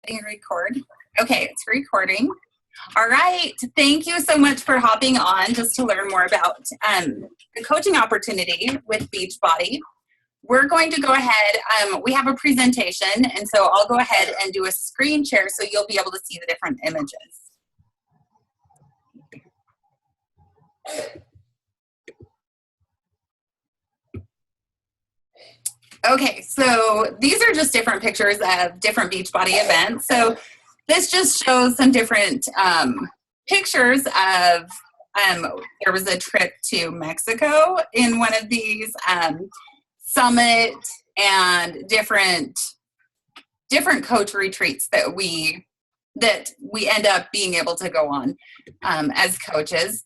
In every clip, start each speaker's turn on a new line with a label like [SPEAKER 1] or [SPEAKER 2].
[SPEAKER 1] Hitting record. Okay, it's recording. All right. Thank you so much for hopping on just to learn more about the coaching opportunity with Beachbody. We're going to go ahead. We have a presentation, and so I'll go ahead and do a screen share so you'll be able to see the different images. Okay, so these are just different pictures of different Beachbody events. So this just shows some different pictures of, there was a trip to Mexico in one of these, summit and different coach retreats that we end up being able to go on as coaches.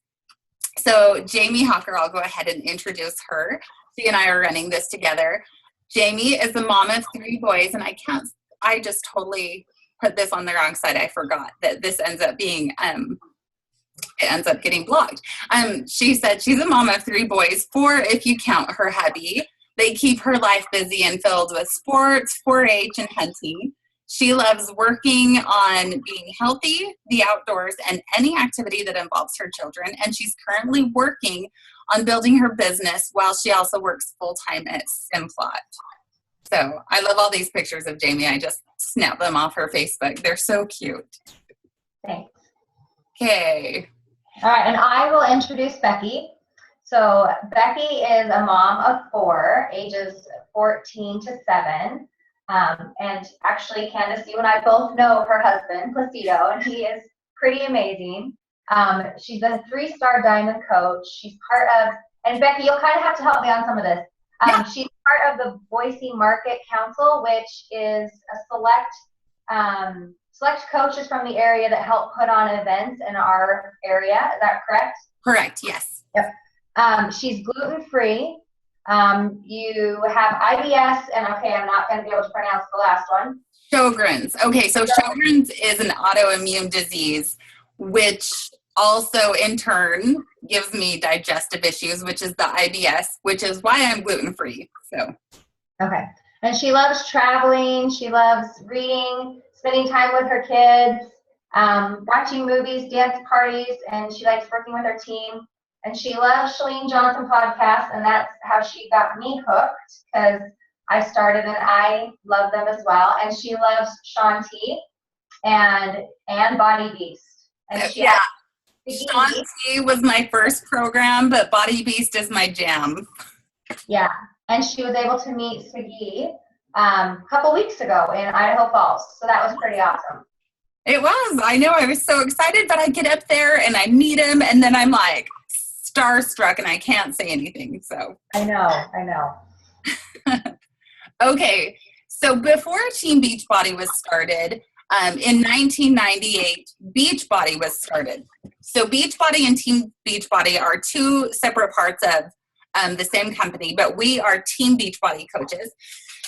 [SPEAKER 1] So Jamie Hawker, I'll go ahead and introduce her. She and I are running this together. Jamie is the mom of 3 boys, and I just totally put this on the wrong side. I forgot that this ends up being, it ends up getting blocked. She said she's a mom of 3 boys, 4 if you count her hubby. They keep her life busy and filled with sports, 4-H, and hunting. She loves working on being healthy, the outdoors, and any activity that involves her children. And she's currently working on building her business while she also works full-time at Simplot. So I love all these pictures of Jamie. I just snapped them off her Facebook. They're so cute.
[SPEAKER 2] Thanks.
[SPEAKER 1] Okay.
[SPEAKER 2] All right, and I will introduce Becky. So Becky is a mom of 4, ages 14 to 7. And actually, Candace, you and I both know her husband, Placido, and he is pretty amazing. She's a 3-star diamond coach. She's part of, and Becky, you'll kind of have to help me on some of this. She's part of the Boise Market Council, which is a select coaches from the area that help put on events in our area. Is that correct?
[SPEAKER 1] Correct, yes.
[SPEAKER 2] Yep. She's gluten-free. You have IBS, and okay, I'm not going to be able to pronounce the last one.
[SPEAKER 1] Sjogren's. Okay, so Sjogren's is an autoimmune disease, which also in turn gives me digestive issues, which is the IBS, which is why I'm gluten-free. So.
[SPEAKER 2] Okay. And she loves traveling. She loves reading, spending time with her kids, watching movies, dance parties, and she likes working with her team. And she loves Chalene Johnson podcast, and that's how she got me hooked, because I started and I love them as well. And she loves Shaun T and Body Beast. And she
[SPEAKER 1] Shaun T was my first program, but Body Beast is my jam.
[SPEAKER 2] Yeah, and she was able to meet Sagi a couple weeks ago in Idaho Falls, so that was pretty awesome.
[SPEAKER 1] It was. I know. I was so excited, but I get up there and I meet him, and then I'm like starstruck, and I can't say anything. So
[SPEAKER 2] I know.
[SPEAKER 1] Okay, so before Team Beachbody was started, in 1998, Beachbody was started. So Beachbody and Team Beachbody are 2 separate parts of the same company, but we are Team Beachbody coaches.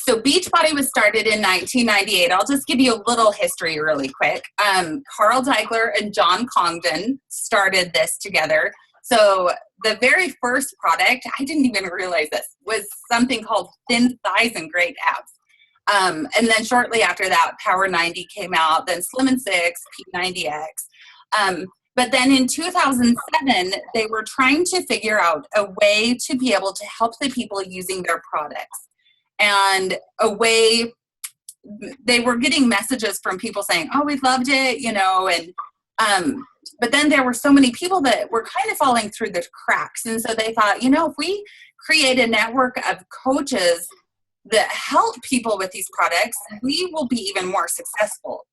[SPEAKER 1] So Beachbody was started in 1998. I'll just give you a little history really quick. Carl Daigler and John Congdon started this together. So the very first product, I didn't even realize this, was something called Thin Thighs and Great Abs. And then shortly after that, Power 90 came out, then Slim and 6, P90X. But then in 2007, they were trying to figure out a way to be able to help the people using their products. And a way, they were getting messages from people saying, oh, we loved it, and but then there were so many people that were kind of falling through the cracks. And so they thought, if we create a network of coaches that help people with these products, we will be even more successful.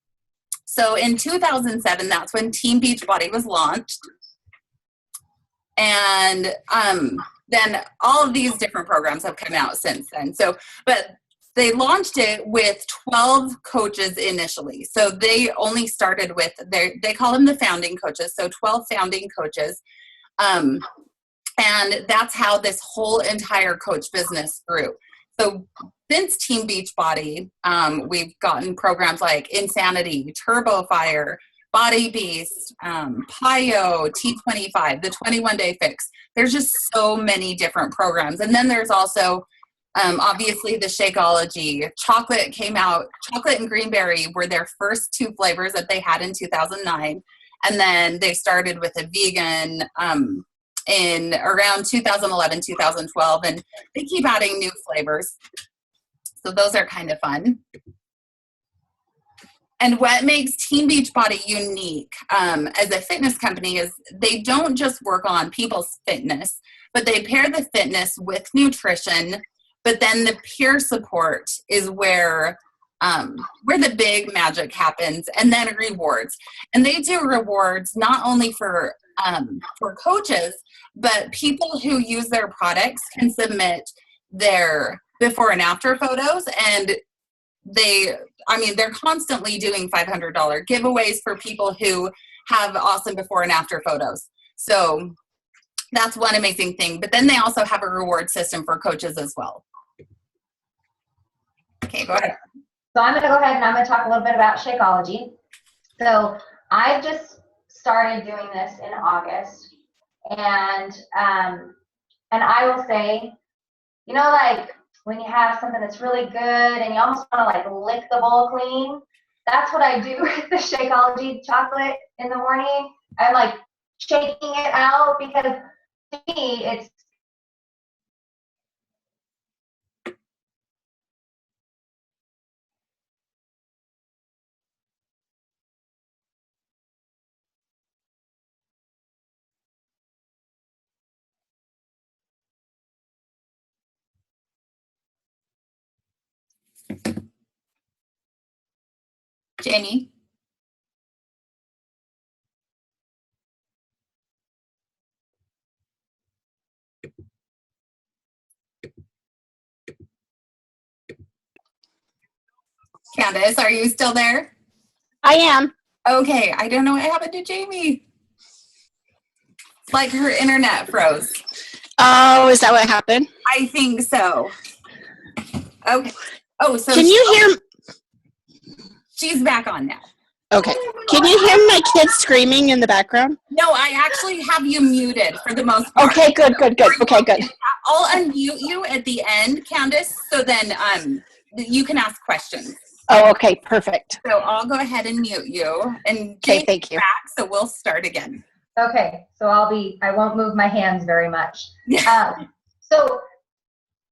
[SPEAKER 1] So in 2007, that's when Team Beachbody was launched. And then all of these different programs have come out since then. So, but they launched it with 12 coaches initially. So they only started with, they call them the founding coaches, so 12 founding coaches. And that's how this whole entire coach business grew. So since Team Beachbody, we've gotten programs like Insanity, Turbo Fire, Body Beast, PIO, T25, the 21-Day Fix. There's just so many different programs. And then there's also Obviously, the Shakeology chocolate came out. Chocolate and greenberry were their first two flavors that they had in 2009. And then they started with a vegan in around 2011, 2012. And they keep adding new flavors. So those are kind of fun. And what makes Team Beachbody unique as a fitness company is they don't just work on people's fitness, but they pair the fitness with nutrition. But then the peer support is where the big magic happens, and then rewards. And they do rewards not only for coaches, but people who use their products can submit their before and after photos, and they're constantly doing $500 giveaways for people who have awesome before and after photos. So that's one amazing thing. But then they also have a reward system for coaches as well. Okay, go ahead.
[SPEAKER 2] So I'm going to go ahead and I'm going to talk a little bit about Shakeology. So I just started doing this in August, and I will say, like when you have something that's really good and you almost want to like lick the bowl clean, that's what I do with the Shakeology chocolate in the morning. I'm like shaking it out because to me it's
[SPEAKER 1] Jamie? Candace, are you still there?
[SPEAKER 3] I am.
[SPEAKER 1] Okay, I don't know what happened to Jamie. It's like her internet froze.
[SPEAKER 3] Oh, is that what happened?
[SPEAKER 1] I think so. Okay. Oh, so
[SPEAKER 3] Can you hear?
[SPEAKER 1] she's back on now.
[SPEAKER 3] Okay. Can you hear my kids screaming in the background?
[SPEAKER 1] No, I actually have you muted for the most part.
[SPEAKER 3] Okay, good. Okay, good.
[SPEAKER 1] I'll unmute you at the end, Candace, so then you can ask questions.
[SPEAKER 3] Oh, okay, perfect.
[SPEAKER 1] So I'll go ahead and mute you. And
[SPEAKER 3] Okay, thank you.
[SPEAKER 1] back, so we'll start again.
[SPEAKER 2] okay. So I won't move my hands very much. So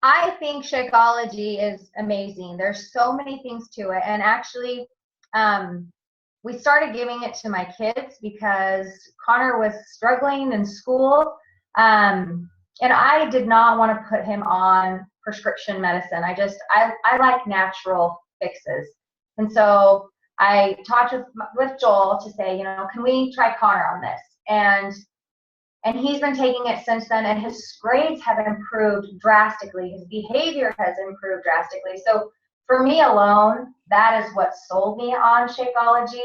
[SPEAKER 2] I think Shakeology is amazing. There's so many things to it, and actually, we started giving it to my kids because Connor was struggling in school, and I did not want to put him on prescription medicine. I like natural fixes, and so I talked with Joel to say, can we try Connor on this? And he's been taking it since then, and his grades have improved drastically. His behavior has improved drastically. So for me alone, that is what sold me on Shakeology.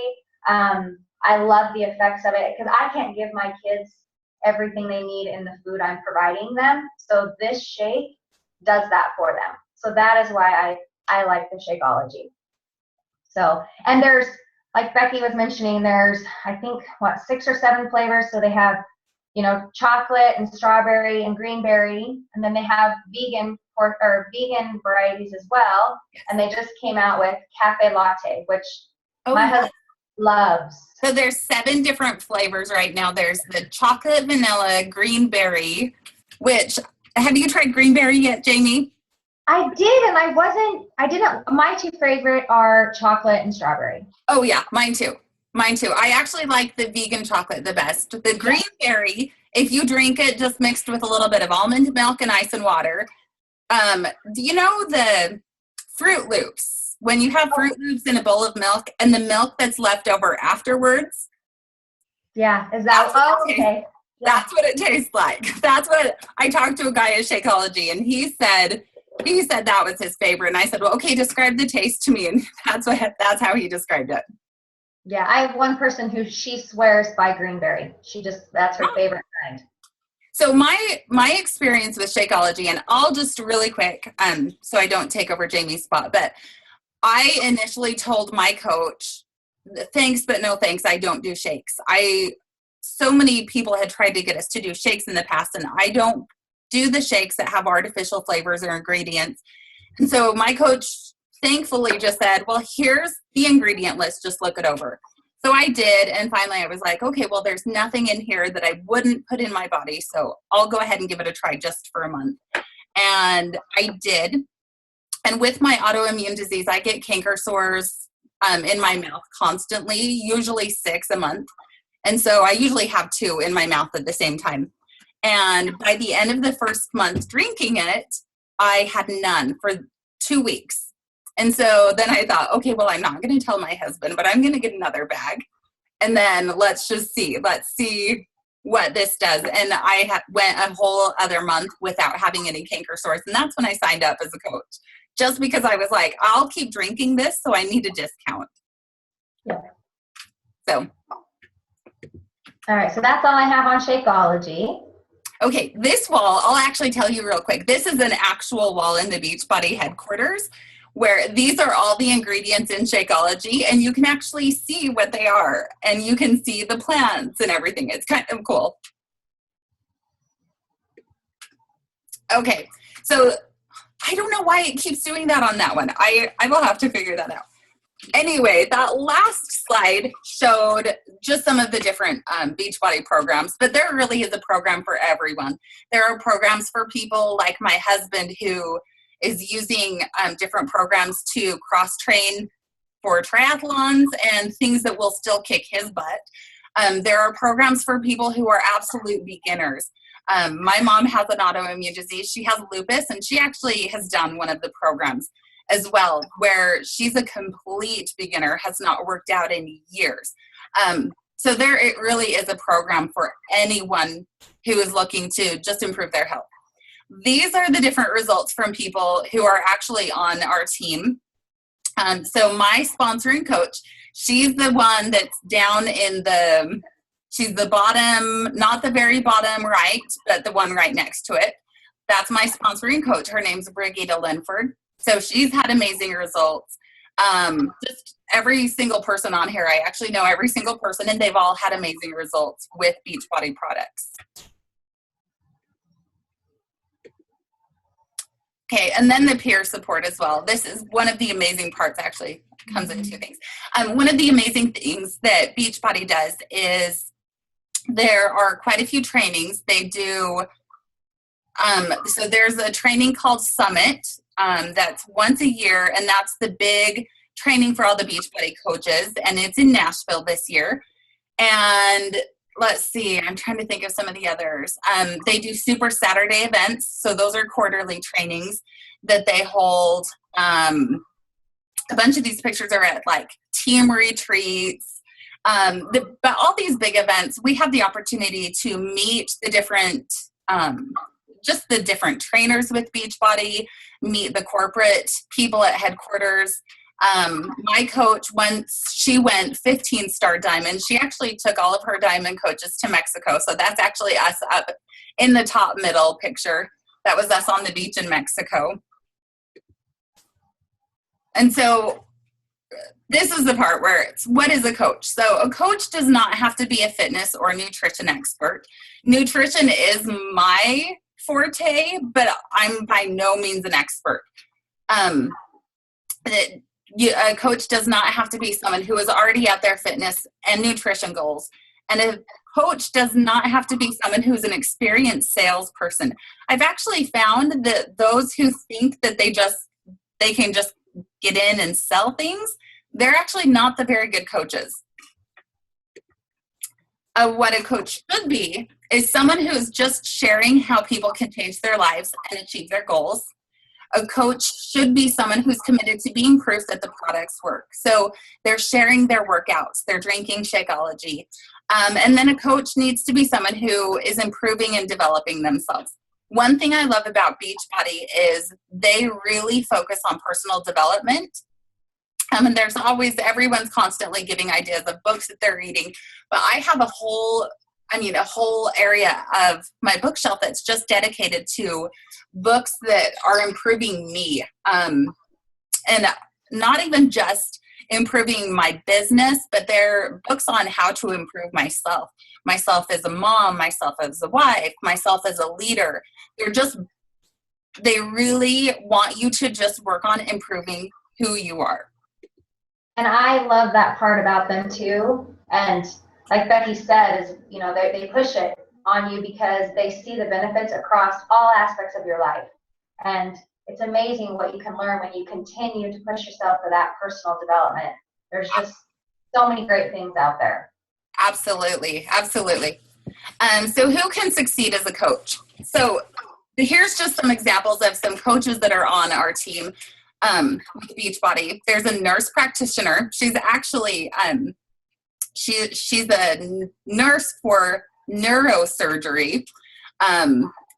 [SPEAKER 2] I love the effects of it because I can't give my kids everything they need in the food I'm providing them. So this shake does that for them. So that is why I like the Shakeology. So, and there's, like Becky was mentioning, there's, I think, 6 or 7 flavors. So they have, chocolate and strawberry and greenberry, and then they have vegan varieties as well. And they just came out with cafe latte, which my husband loves.
[SPEAKER 1] So there's 7 different flavors right now. There's the chocolate, vanilla, greenberry, which, have you tried greenberry yet, Jamie?
[SPEAKER 2] I did, and I didn't, my 2 favorite are chocolate and strawberry.
[SPEAKER 1] Oh yeah, mine too. I actually like the vegan chocolate the best. The greenberry, if you drink it just mixed with a little bit of almond milk and ice and water. Do you know the Fruit Loops? When you have Fruit Loops in a bowl of milk and the milk that's left over afterwards?
[SPEAKER 2] Yeah, is that, okay.
[SPEAKER 1] That's what it tastes like. That's what I talked to a guy at Shakeology, and he said that was his favorite. And I said, well, okay, describe the taste to me. And that's how he described it.
[SPEAKER 2] Yeah, I have one person who she swears by greenberry. That's her favorite kind.
[SPEAKER 1] So my experience with Shakeology, and I'll just really quick, so I don't take over Jamie's spot, but I initially told my coach, thanks, but no thanks, I don't do shakes. So many people had tried to get us to do shakes in the past, and I don't do the shakes that have artificial flavors or ingredients. And so my coach thankfully just said, well, here's the ingredient list, just look it over. So I did, and finally I was like, okay, well, there's nothing in here that I wouldn't put in my body, so I'll go ahead and give it a try just for a month. And I did. And with my autoimmune disease, I get canker sores in my mouth constantly, usually 6 a month. And so I usually have 2 in my mouth at the same time. And by the end of the first month drinking it, I had none for 2 weeks. And so then I thought, okay, well, I'm not going to tell my husband, but I'm going to get another bag. And then let's see what this does. And I went a whole other month without having any canker sores. And that's when I signed up as a coach, just because I was like, I'll keep drinking this, so I need a discount.
[SPEAKER 2] Yeah.
[SPEAKER 1] So.
[SPEAKER 2] All right, so that's all I have on Shakeology.
[SPEAKER 1] Okay, this wall, I'll actually tell you real quick. This is an actual wall in the Beachbody headquarters where these are all the ingredients in Shakeology, and you can actually see what they are, and you can see the plants and everything. It's kind of cool. Okay, so I don't know why it keeps doing that on that one. I will have to figure that out. Anyway, that last slide showed just some of the different Beachbody programs, but there really is a program for everyone. There are programs for people like my husband who is using different programs to cross-train for triathlons and things that will still kick his butt. There are programs for people who are absolute beginners. My mom has an autoimmune disease. She has lupus, and she actually has done one of the programs as well, where she's a complete beginner, has not worked out in years. So it really is a program for anyone who is looking to just improve their health. These are the different results from people who are actually on our team. So my sponsoring coach, she's the one that's down she's the bottom, not the very bottom right, but the one right next to it. That's my sponsoring coach. Her name's Brigida Linford. So she's had amazing results. Just every single person on here, I actually know every single person, and they've all had amazing results with Beachbody products. Okay, and then the peer support as well. This is one of the amazing parts, actually, comes in 2 things. One of the amazing things that Beachbody does is there are quite a few trainings they do. So there's a training called Summit that's once a year, and that's the big training for all the Beachbody coaches, and it's in Nashville this year. And let's see, I'm trying to think of some of the others. They do Super Saturday events, so those are quarterly trainings that they hold. A bunch of these pictures are at like team retreats. But all these big events, we have the opportunity to meet the different just the different trainers with Beachbody, meet the corporate people at headquarters. My coach, once she went 15-star diamond, she actually took all of her diamond coaches to Mexico. So that's actually us up in the top middle picture. That was us on the beach in Mexico. And so this is the part where it's, what is a coach? So a coach does not have to be a fitness or nutrition expert. Nutrition is my forte, but I'm by no means an expert. A coach does not have to be someone who is already at their fitness and nutrition goals. And a coach does not have to be someone who's an experienced salesperson. I've actually found that those who think that they can just get in and sell things, they're actually not the very good coaches. What a coach should be is someone who's just sharing how people can change their lives and achieve their goals. A coach should be someone who's committed to being proof that the products work. So they're sharing their workouts, they're drinking Shakeology. And then a coach needs to be someone who is improving and developing themselves. One thing I love about Beachbody is they really focus on personal development. And everyone's constantly giving ideas of books that they're reading. But I have a whole area of my bookshelf that's just dedicated to books that are improving me. And not even just improving my business, but they're books on how to improve myself as a mom, myself as a wife, myself as a leader. They really want you to just work on improving who you are.
[SPEAKER 2] And I love that part about them too. And like Becky said, is, you know, they push it on you because they see the benefits across all aspects of your life. And it's amazing what you can learn when you continue to push yourself for that personal development. There's just so many great things out there.
[SPEAKER 1] Absolutely. Absolutely. So who can succeed as a coach? So here's just some examples of some coaches that are on our team with Beachbody. There's a nurse practitioner. She's actually, she's a nurse for neurosurgery.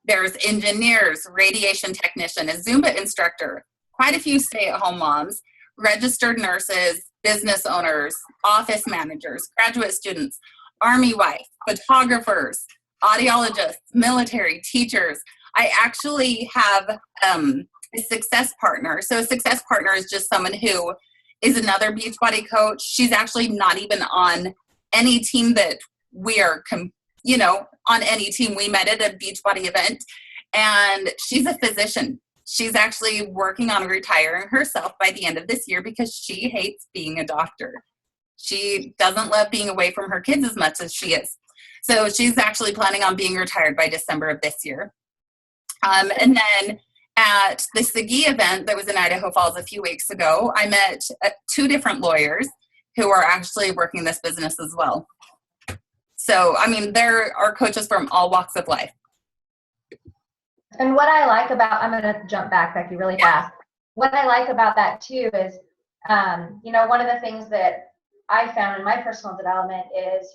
[SPEAKER 1] There's engineers, radiation technician, a Zumba instructor, quite a few stay-at-home moms, registered nurses, business owners, office managers, graduate students, Army wife, photographers, audiologists, military, teachers. I actually have a success partner. So a success partner is just someone who is another Beachbody coach. She's actually not even on any team that we are, on any team. We met at a Beachbody event, and she's a physician. She's actually working on retiring herself by the end of this year because she hates being a doctor. She doesn't love being away from her kids as much as she is. So she's actually planning on being retired by December of this year. And then at the SIGI event that was in Idaho Falls a few weeks ago, I met 2 different lawyers who are actually working this business as well. So, I mean, there are coaches from all walks of life.
[SPEAKER 2] And what I like about, I'm going to jump back, Becky, really fast. What I like about that too is, one of the things that I found in my personal development is,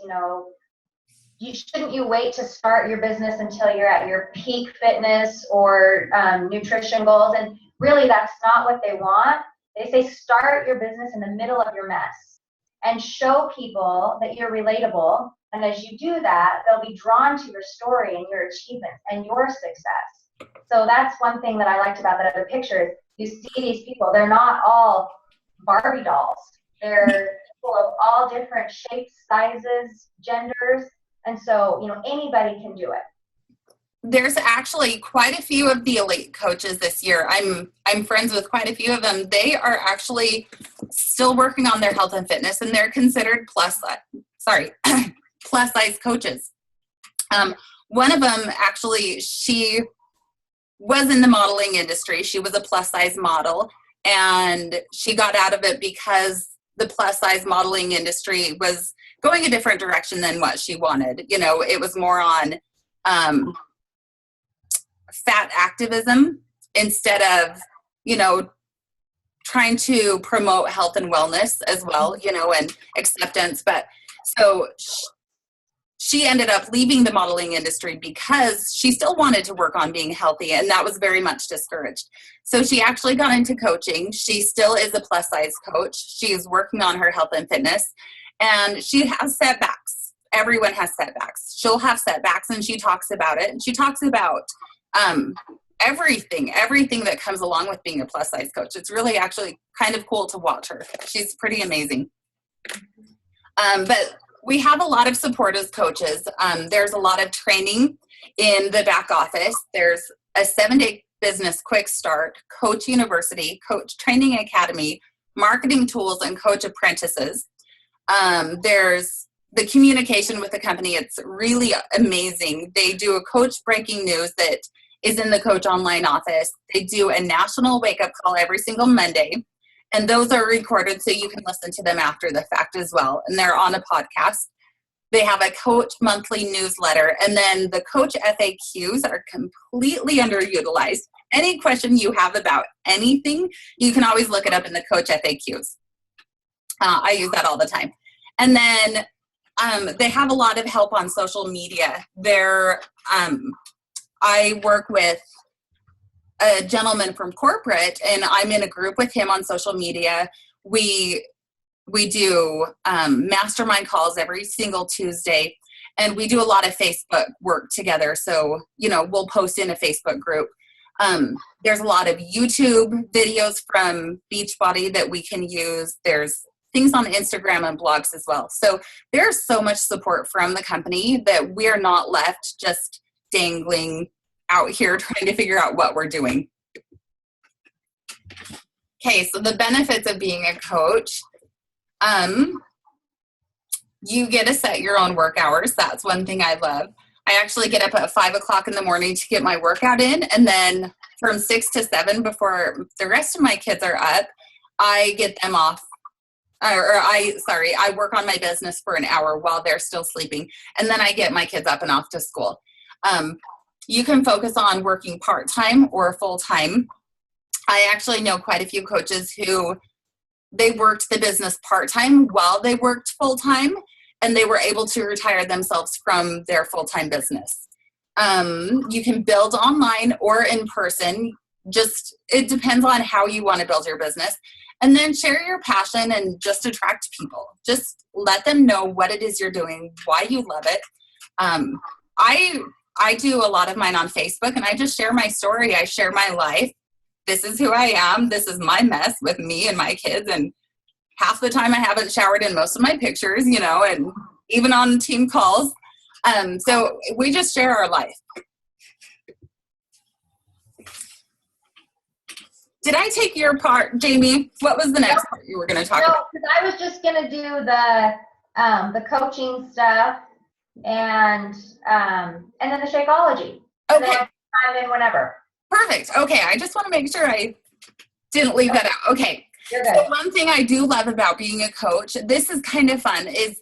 [SPEAKER 2] you wait to start your business until you're at your peak fitness or nutrition goals. And really that's not what they want. They say start your business in the middle of your mess and show people that you're relatable. And as you do that, they'll be drawn to your story and your achievements and your success. So that's one thing that I liked about that other picture is you see these people, they're not all Barbie dolls. They're people of all different shapes, sizes, genders. And so, anybody can do it.
[SPEAKER 1] There's actually quite a few of the elite coaches this year. I'm friends with quite a few of them. They are actually still working on their health and fitness, and they're considered plus size coaches. One of them actually, she was in the modeling industry. She was a plus size model, and she got out of it because the plus size modeling industry was going a different direction than what she wanted. It was more on fat activism instead of, trying to promote health and wellness as well, and acceptance. But so she ended up leaving the modeling industry because she still wanted to work on being healthy, and that was very much discouraged. So she actually got into coaching. She still is a plus size coach. She is working on her health and fitness, and she has setbacks. Everyone has setbacks. She'll have setbacks, and she talks about it. And she talks about everything that comes along with being a plus size coach. It's really actually kind of cool to watch her. She's pretty amazing. But we have a lot of support as coaches. There's a lot of training in the back office. There's a 7-day business quick start, Coach University, Coach Training Academy, marketing tools, and coach apprentices. There's the communication with the company. It's really amazing. They do a coach breaking news that is in the Coach Online office. They do a national wake-up call every single Monday. And those are recorded so you can listen to them after the fact as well. And they're on a podcast. They have a coach monthly newsletter. And then the coach FAQs are completely underutilized. Any question you have about anything, you can always look it up in the coach FAQs. I use that all the time. And then they have a lot of help on social media. I work with a gentleman from corporate, and I'm in a group with him on social media. We do mastermind calls every single Tuesday, and we do a lot of Facebook work together. So, we'll post in a Facebook group. There's a lot of YouTube videos from Beachbody that we can use. There's things on Instagram and blogs as well. So there's so much support from the company that we're not left just dangling out here trying to figure out what we're doing. Okay, so the benefits of being a coach. You get to set your own work hours. That's one thing I love. I actually get up at 5 o'clock in the morning to get my workout in, and then from 6 to 7 before the rest of my kids are up, I get them off. I work on my business for an hour while they're still sleeping, and then I get my kids up and off to school. You can focus on working part-time or full-time. I actually know quite a few coaches who they worked the business part-time while they worked full-time, and they were able to retire themselves from their full-time business. You can build online or in person. Just, it depends on how you want to build your business. And then share your passion and just attract people. Just let them know what it is you're doing, why you love it. I do a lot of mine on Facebook, and I just share my story. I share my life. This is who I am. This is my mess with me and my kids. And half the time I haven't showered in most of my pictures, you know, and even on team calls. So we just share our life. Did I take your part, Jamie? What was the next part you were going to talk about?
[SPEAKER 2] Because I was just going to do the coaching stuff and then the Shakeology.
[SPEAKER 1] Okay.
[SPEAKER 2] And then time in whenever.
[SPEAKER 1] Perfect. Okay. I just want to make sure I didn't leave that out. Okay.
[SPEAKER 2] You're
[SPEAKER 1] So
[SPEAKER 2] good.
[SPEAKER 1] one thing I do love about being a coach, this is kind of fun, is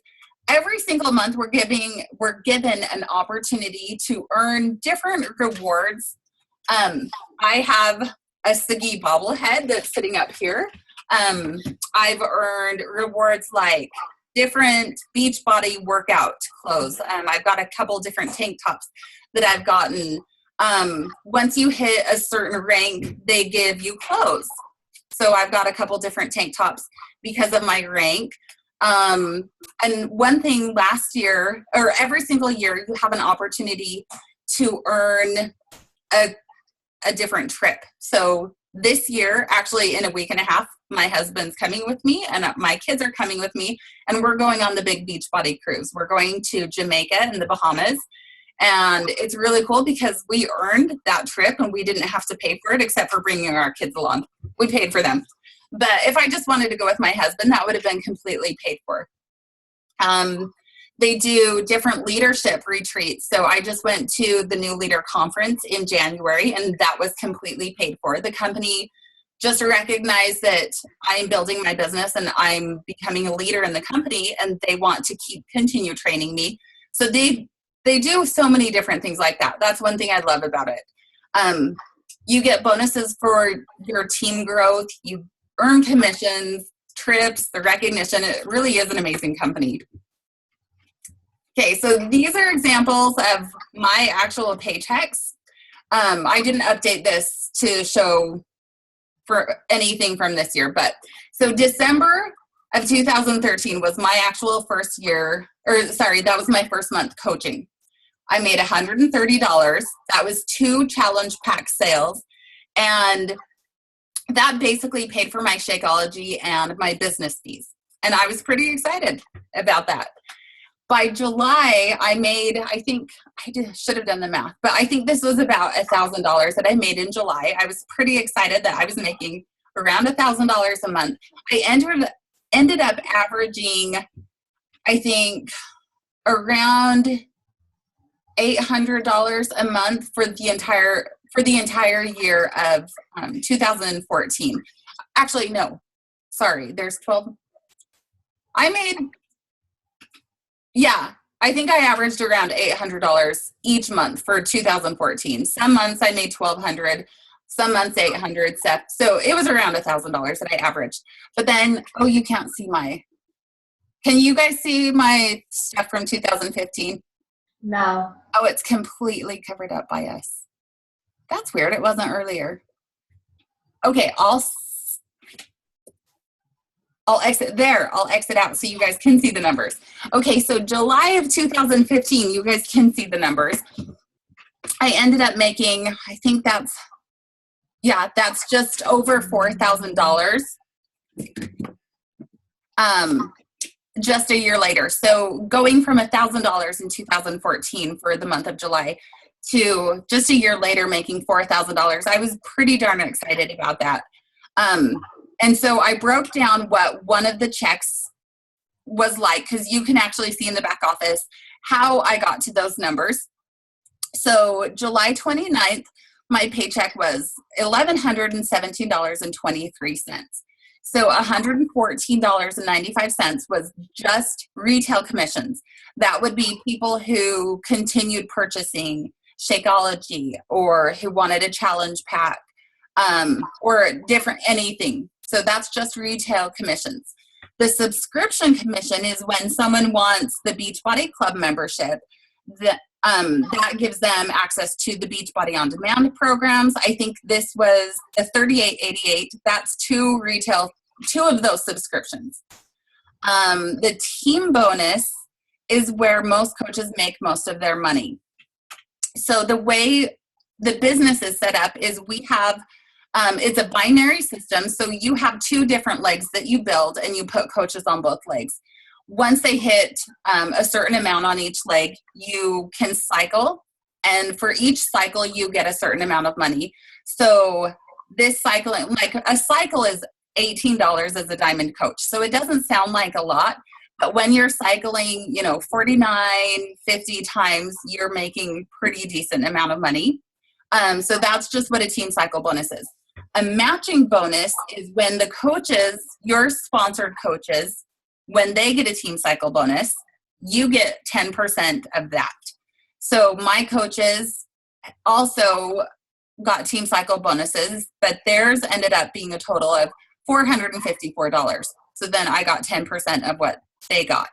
[SPEAKER 1] every single month we're given an opportunity to earn different rewards. I have a Siggy bobblehead that's sitting up here. I've earned rewards like different Beachbody workout clothes. I've got a couple different tank tops that I've gotten. Once you hit a certain rank, they give you clothes. So I've got a couple different tank tops because of my rank. And one thing last year, or every single year, you have an opportunity to earn a different trip. So this year, actually in a week and a half, my husband's coming with me and my kids are coming with me, and we're going on the big Beachbody cruise. We're going to Jamaica and the Bahamas. And it's really cool because we earned that trip and we didn't have to pay for it except for bringing our kids along. We paid for them. But if I just wanted to go with my husband, that would have been completely paid for. They do different leadership retreats. So I just went to the New Leader Conference in January, and that was completely paid for. The company just recognized that I'm building my business and I'm becoming a leader in the company, and they want to continue training me. So they do so many different things like that. That's one thing I love about it. You get bonuses for your team growth. You earn commissions, trips, the recognition. It really is an amazing company. Okay, so these are examples of my actual paychecks. I didn't update this to show for anything from this year, but so December of 2013 was my actual first year, that was my first month coaching. I made $130. That was 2 challenge pack sales. And that basically paid for my Shakeology and my business fees. And I was pretty excited about that. By July, I made, should have done the math, but I think this was about $1,000 that I made in July. I was pretty excited that I was making around $1,000 a month. I ended up averaging, I think, around $800 a month for the entire year of 2014. Actually, no, sorry, there's 12. I think I averaged around $800 each month for 2014. Some months I made $1,200, some months $800. So it was around $1,000 that I averaged. But then, you can't see can you guys see my stuff from 2015?
[SPEAKER 2] No.
[SPEAKER 1] Oh, it's completely covered up by us. That's weird. It wasn't earlier. Okay, I'll exit there. I'll exit out so you guys can see the numbers. Okay, so July of 2015, you guys can see the numbers. I ended up making, I think that's just over $4,000. just a year later. So going from $1,000 in 2014 for the month of July to just a year later making $4,000, I was pretty darn excited about that. And so I broke down what one of the checks was like, because you can actually see in the back office how I got to those numbers. So July 29th, my paycheck was $1,117.23. So $114.95 was just retail commissions. That would be people who continued purchasing Shakeology or who wanted a challenge pack or different anything. So that's just retail commissions. The subscription commission is when someone wants the Beachbody Club membership. That gives them access to the Beachbody On Demand programs. I think this was the $38.88. That's two of those subscriptions. The team bonus is where most coaches make most of their money. So the way the business is set up is we have, it's a binary system. So you have two different legs that you build and you put coaches on both legs. Once they hit a certain amount on each leg, you can cycle. And for each cycle, you get a certain amount of money. So this cycling, like a cycle is $18 as a diamond coach. So it doesn't sound like a lot, but when you're cycling, 49, 50 times, you're making pretty decent amount of money. So that's just what a team cycle bonus is. A matching bonus is when the coaches, your sponsored coaches, when they get a team cycle bonus, you get 10% of that. So my coaches also got team cycle bonuses, but theirs ended up being a total of $454. So then I got 10% of what they got.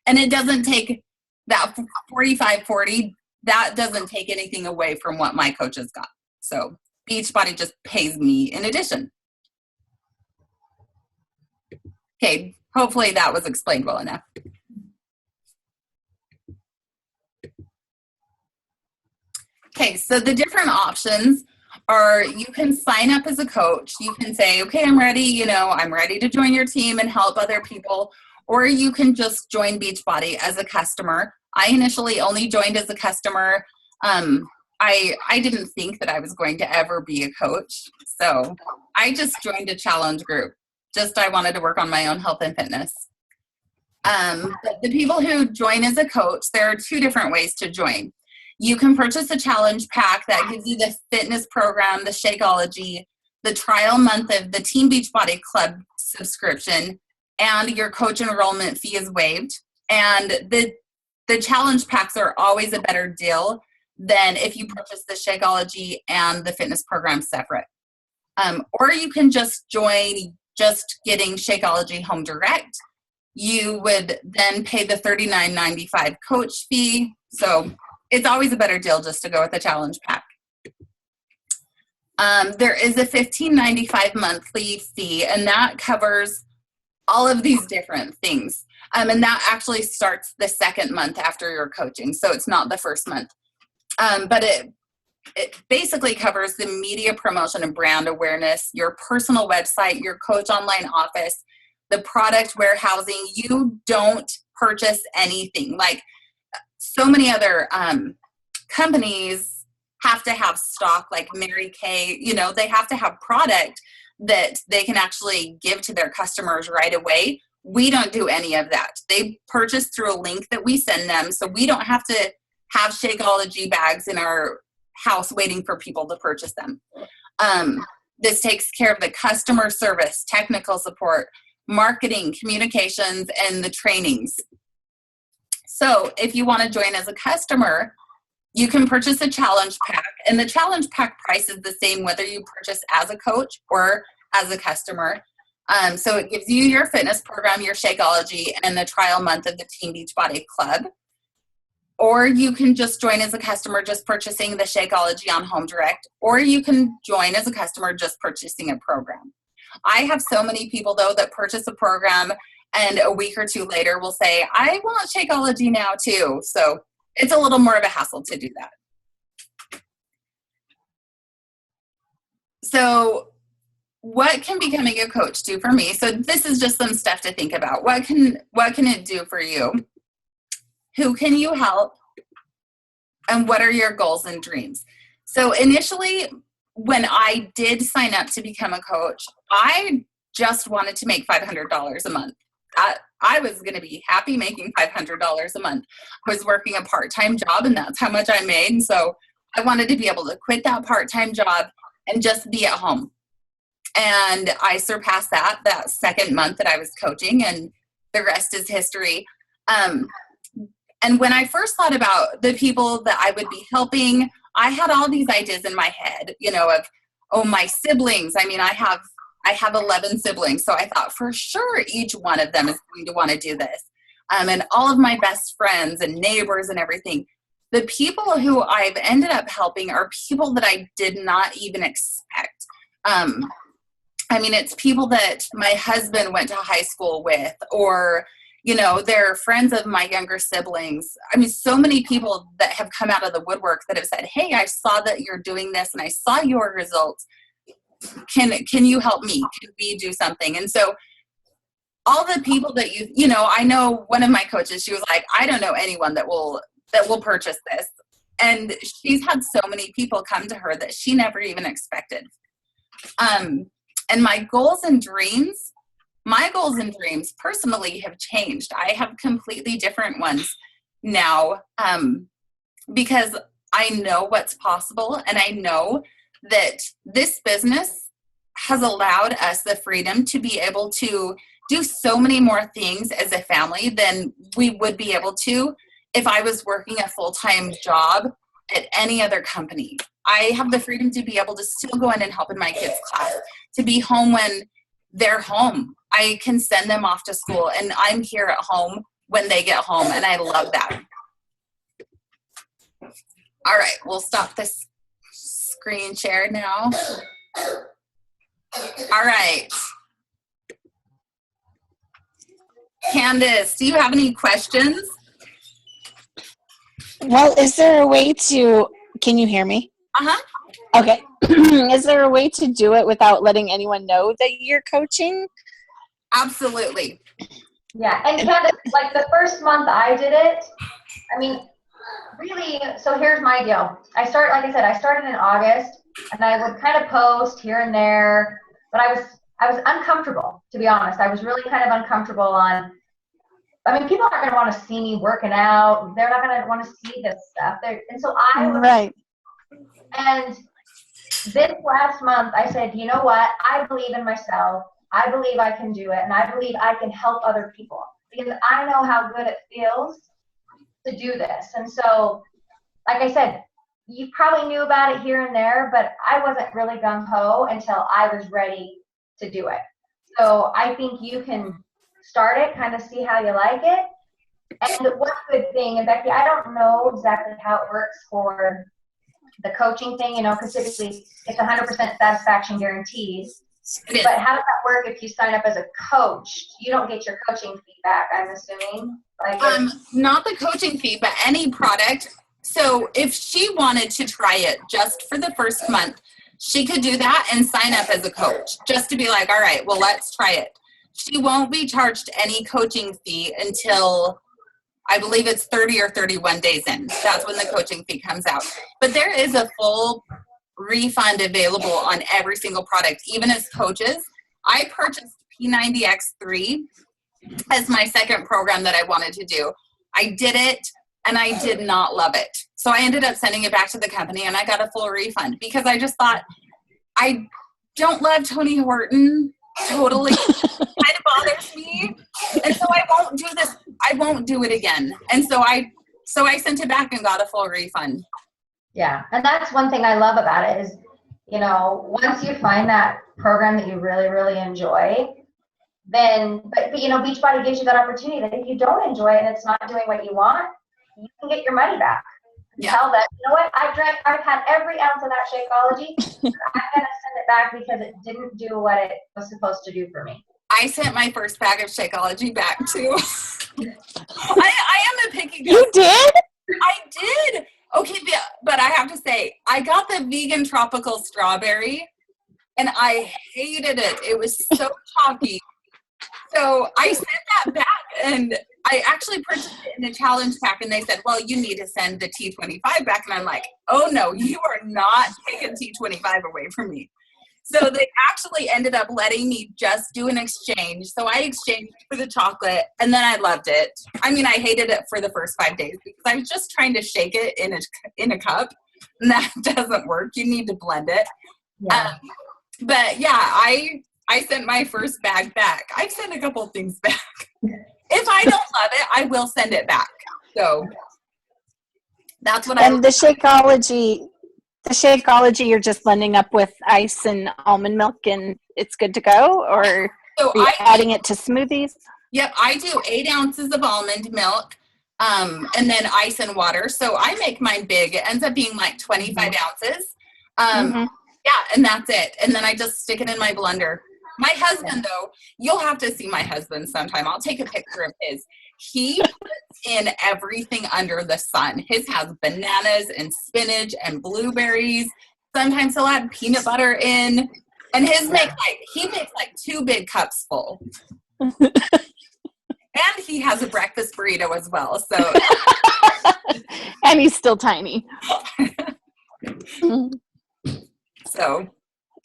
[SPEAKER 1] And it doesn't take that $45.40, that doesn't take anything away from what my coaches got. So Beachbody just pays me in addition. Okay, hopefully that was explained well enough. Okay, so the different options are you can sign up as a coach. You can say, okay, I'm ready, I'm ready to join your team and help other people. Or you can just join Beachbody as a customer. I initially only joined as a customer. I didn't think that I was going to ever be a coach. So I just joined a challenge group. I wanted to work on my own health and fitness. But the people who join as a coach, there are two different ways to join. You can purchase a challenge pack that gives you the fitness program, the Shakeology, the trial month of the Team Beachbody Club subscription, and your coach enrollment fee is waived. And the challenge packs are always a better deal than if you purchase the Shakeology and the fitness program separate. Or you can just join just getting Shakeology Home Direct. You would then pay the $39.95 coach fee. So it's always a better deal just to go with the challenge pack. There is a $15.95 monthly fee, and that covers all of these different things. And that actually starts the second month after your coaching. So it's not the first month. But it basically covers the media promotion and brand awareness, your personal website, your coach online office, the product warehousing. You don't purchase anything. Like so many other companies have to have stock, like Mary Kay, they have to have product that they can actually give to their customers right away. We don't do any of that. They purchase through a link that we send them, so we don't have to have Shakeology bags in our house waiting for people to purchase them. This takes care of the customer service, technical support, marketing, communications, and the trainings. So if you want to join as a customer, you can purchase a challenge pack, and the challenge pack price is the same whether you purchase as a coach or as a customer. So it gives you your fitness program, your Shakeology, and the trial month of the Team Beachbody Club. Or you can just join as a customer just purchasing the Shakeology on Home Direct, or you can join as a customer just purchasing a program. I have so many people, though, that purchase a program and a week or two later will say, I want Shakeology now, too. So it's a little more of a hassle to do that. So what can becoming a coach do for me? So this is just some stuff to think about. What can it do for you? Who can you help? And what are your goals and dreams? So initially, when I did sign up to become a coach, I just wanted to make $500 a month. I was going to be happy making $500 a month. I was working a part-time job, and that's how much I made. And so I wanted to be able to quit that part-time job and just be at home. And I surpassed that second month that I was coaching, and the rest is history. And when I first thought about the people that I would be helping, I had all these ideas in my head, of, my siblings. I mean, I have 11 siblings. So I thought for sure each one of them is going to want to do this. And all of my best friends and neighbors and everything. The people who I've ended up helping are people that I did not even expect. It's people that my husband went to high school with, or they're friends of my younger siblings. So many people that have come out of the woodwork that have said, hey, I saw that you're doing this and I saw your results. Can you help me? Can we do something? And so all the people that I know one of my coaches, she was like, I don't know anyone that will purchase this. And she's had so many people come to her that she never even expected. And my goals and dreams personally have changed. I have completely different ones now, because I know what's possible, and I know that this business has allowed us the freedom to be able to do so many more things as a family than we would be able to if I was working a full-time job at any other company. I have the freedom to be able to still go in and help in my kids' class, to be home when they're home. I can send them off to school, and I'm here at home when they get home, and I love that. All right, we'll stop this screen share now. All right. Candace, do you have any questions?
[SPEAKER 3] Well, is there a way to, can you hear me?
[SPEAKER 1] Uh-huh.
[SPEAKER 3] Okay. Is there a way to do it without letting anyone know that you're coaching?
[SPEAKER 1] Absolutely.
[SPEAKER 2] Yeah, and Candace, like the first month I did it, really, so here's my deal. I started in August, and I would kind of post here and there, but I was uncomfortable, to be honest. I was really kind of uncomfortable on, people aren't going to want to see me working out. They're not going to want to see this stuff. And so I was,
[SPEAKER 3] right.
[SPEAKER 2] And this last month, I said, you know what? I believe in myself. I believe I can do it, and I believe I can help other people, because I know how good it feels to do this. And so, like I said, you probably knew about it here and there, but I wasn't really gung-ho until I was ready to do it. So I think you can start it, kind of see how you like it. And one good thing, and Becky, I don't know exactly how it works for the coaching thing, because typically it's 100% satisfaction guarantees. But how does that work if you sign up as a coach? You don't get your coaching feedback, I'm assuming.
[SPEAKER 1] Not the coaching fee, but any product. So if she wanted to try it just for the first month, she could do that and sign up as a coach, just to be like, all right, well, let's try it. She won't be charged any coaching fee until, I believe it's 30 or 31 days in. That's when the coaching fee comes out. But there is a full refund available on every single product. Even as coaches, I purchased P90X3 as my second program that I wanted to do. I did it, and I did not love it. So I ended up sending it back to the company, and I got a full refund, because I just thought, I don't love Tony Horton totally. It kind of bothers me. And so I won't do this. I won't do it again. And so I sent it back and got a full refund.
[SPEAKER 2] Yeah, and that's one thing I love about it is, once you find that program that you really, really enjoy, then, but Beachbody gives you that opportunity that if you don't enjoy it and it's not doing what you want, you can get your money back.
[SPEAKER 1] Yeah.
[SPEAKER 2] Tell them, you know what, I've had every ounce of that Shakeology, but I'm going to send it back because it didn't do what it was supposed to do for me.
[SPEAKER 1] I sent my first bag of Shakeology back too. I am a picky girl.
[SPEAKER 3] You did?
[SPEAKER 1] I did. Okay, but I have to say, I got the vegan tropical strawberry, and I hated it. It was so chalky. So I sent that back, and I actually purchased it in a challenge pack, and they said, well, you need to send the T25 back. And I'm like, oh no, you are not taking T25 away from me. So they actually ended up letting me just do an exchange. So I exchanged for the chocolate, and then I loved it. I mean, I hated it for the first 5 days because I was just trying to shake it in a cup, and that doesn't work. You need to blend it.
[SPEAKER 2] Yeah.
[SPEAKER 1] But yeah, I sent my first bag back. I've sent a couple things back. If I don't love it, I will send it back. So that's what
[SPEAKER 3] And the Shakeology, you're just blending up with ice and almond milk and it's good to go? Or
[SPEAKER 1] So
[SPEAKER 3] are you adding it to smoothies?
[SPEAKER 1] Yep, I do 8 ounces of almond milk, and then ice and water. So I make mine big. It ends up being like 25 ounces. Yeah, and that's it. And then I just stick it in my blender. My husband, though, you'll have to see my husband sometime. I'll take a picture of his. He puts in everything under the sun. His has bananas and spinach and blueberries. Sometimes he'll add peanut butter in. And he makes like 2 big cups full. And he has a breakfast burrito as well. So
[SPEAKER 3] And he's still tiny.
[SPEAKER 1] So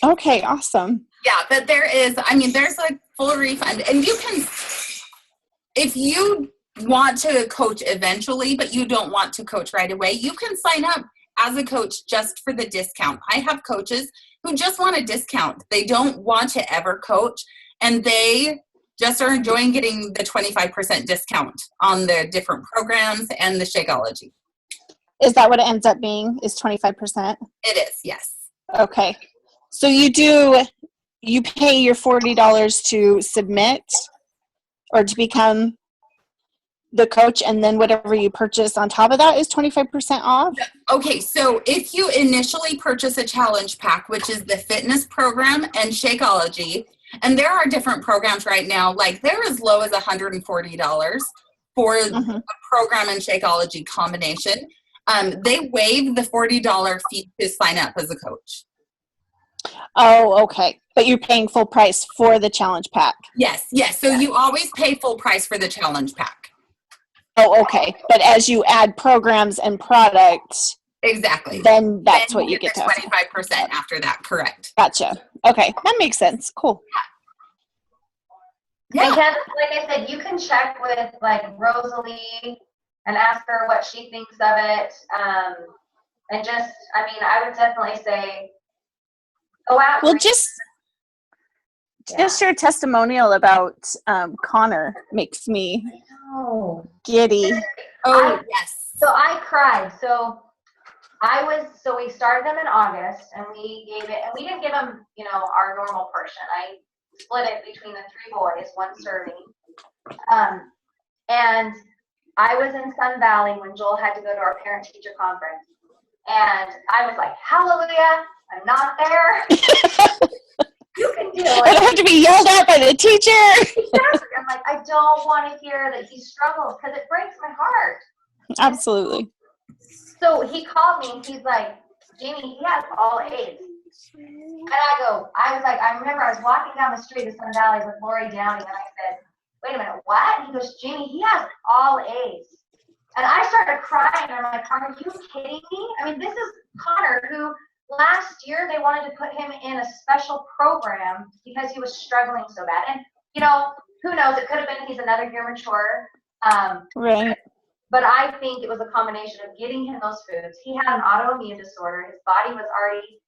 [SPEAKER 3] okay, awesome.
[SPEAKER 1] yeah, but there's like full refund. And you can, if you want to coach eventually, but you don't want to coach right away, you can sign up as a coach just for the discount. I have coaches who just want a discount. They don't want to ever coach, and they just are enjoying getting the 25% discount on the different programs and the Shakeology.
[SPEAKER 3] Is that what it ends up being, is 25%?
[SPEAKER 1] It is, yes.
[SPEAKER 3] Okay. So you pay your $40 to submit or to become the coach, and then whatever you purchase on top of that is 25% off?
[SPEAKER 1] Okay, so if you initially purchase a challenge pack, which is the fitness program and Shakeology, and there are different programs right now, like they're as low as $140 for a program and Shakeology combination. They waive the $40 fee to sign up as a coach.
[SPEAKER 3] Oh, okay. But you're paying full price for the challenge pack?
[SPEAKER 1] Yes. So you always pay full price for the challenge pack.
[SPEAKER 3] Oh, okay. But as you add programs and products,
[SPEAKER 1] exactly,
[SPEAKER 3] then that's what you get to
[SPEAKER 1] 25% after that. Correct.
[SPEAKER 3] Gotcha. Okay, that makes sense. Cool.
[SPEAKER 2] Yeah. And like I said, you can check with like Rosalie and ask her what she thinks of it. And just, I would definitely say, go out.
[SPEAKER 3] Well, just your testimonial about Connor makes me giddy.
[SPEAKER 1] Yes.
[SPEAKER 2] So I cried. So we started them in August, and we didn't give them, our normal portion. I split it between the 3 boys, 1 serving. And I was in Sun Valley when Joel had to go to our parent-teacher conference. And I was like, hallelujah, I'm not there. You can do it.
[SPEAKER 3] I don't have to be yelled at by the teacher.
[SPEAKER 2] Exactly. I'm like, I don't want to hear that he struggles because it breaks my heart.
[SPEAKER 3] Absolutely.
[SPEAKER 2] So he called me and he's like, Jamie, he has all A's. And I remember I was walking down the street of Sun Valley with Lori Downey, and I said, wait a minute, what? And he goes, Jamie, he has all A's. And I started crying, and I'm like, are you kidding me? This is Connor, who last year they wanted to put him in a special program because he was struggling so bad. And, who knows? It could have been he's another year mature.
[SPEAKER 3] Right.
[SPEAKER 2] But I think it was a combination of getting him those foods. He had an autoimmune disorder. His body was already,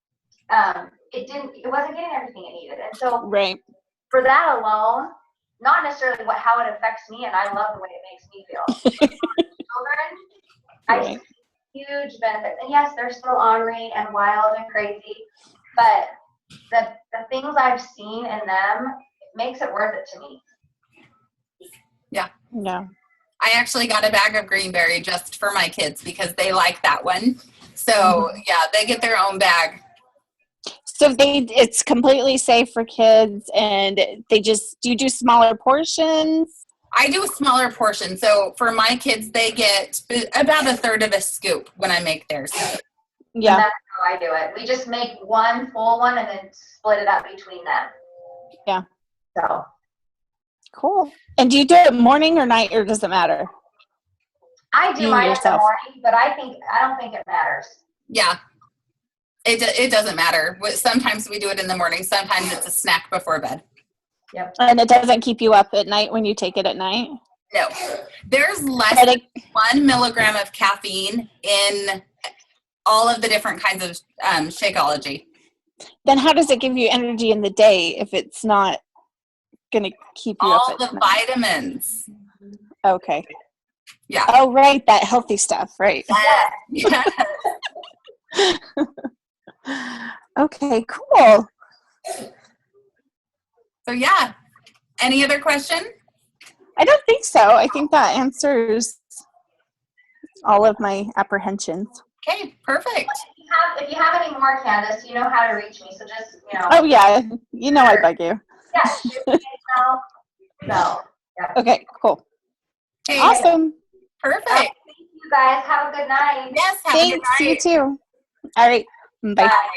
[SPEAKER 2] it wasn't getting everything it needed. And so for that alone, not necessarily how it affects me, and I love the way it makes me feel. Children, I see huge benefits. And yes, they're still ornery and wild and crazy, but the things I've seen in them, it makes it worth it to me.
[SPEAKER 1] Yeah.
[SPEAKER 3] No.
[SPEAKER 1] I actually got a bag of Greenberry just for my kids because they like that one. So yeah, they get their own bag.
[SPEAKER 3] So it's completely safe for kids, and you do smaller portions?
[SPEAKER 1] I do a smaller portion. So for my kids, they get about 1/3 of a scoop when I make theirs.
[SPEAKER 3] Yeah.
[SPEAKER 2] And that's how I do it. We just make one full one and then split it up between them.
[SPEAKER 3] Yeah.
[SPEAKER 2] So
[SPEAKER 3] Cool. And do you do it morning or night, or does it matter?
[SPEAKER 2] I do
[SPEAKER 3] You
[SPEAKER 2] mine in the
[SPEAKER 3] yourself.
[SPEAKER 2] morning, but I don't think it matters.
[SPEAKER 1] Yeah. It doesn't matter. Sometimes we do it in the morning. Sometimes it's a snack before bed.
[SPEAKER 2] Yep.
[SPEAKER 3] And it doesn't keep you up at night when you take it at night?
[SPEAKER 1] No. There's less
[SPEAKER 3] But
[SPEAKER 1] than 1 milligram of caffeine in all of the different kinds of Shakeology.
[SPEAKER 3] then how does it give you energy in the day if it's not going to keep you
[SPEAKER 1] All
[SPEAKER 3] up
[SPEAKER 1] the
[SPEAKER 3] at night?
[SPEAKER 1] vitamins.
[SPEAKER 3] Okay.
[SPEAKER 1] Yeah.
[SPEAKER 3] Oh, right. That healthy stuff, right.
[SPEAKER 1] Yeah.
[SPEAKER 3] Okay, cool.
[SPEAKER 1] So yeah. Any other question?
[SPEAKER 3] I don't think so. I think that answers all of my apprehensions.
[SPEAKER 1] Okay, perfect.
[SPEAKER 2] If you have any more, Candace, you know how to reach me. So just,
[SPEAKER 3] Oh, yeah. You know I bug you.
[SPEAKER 2] yeah, shoot me an email. So, yeah.
[SPEAKER 3] Okay, cool.
[SPEAKER 1] Okay,
[SPEAKER 3] Awesome.
[SPEAKER 1] perfect.
[SPEAKER 2] Thank you guys. Have a good night.
[SPEAKER 1] Yes, have a good
[SPEAKER 3] Thanks. You
[SPEAKER 1] night.
[SPEAKER 3] too. All right. Bye.
[SPEAKER 2] Bye.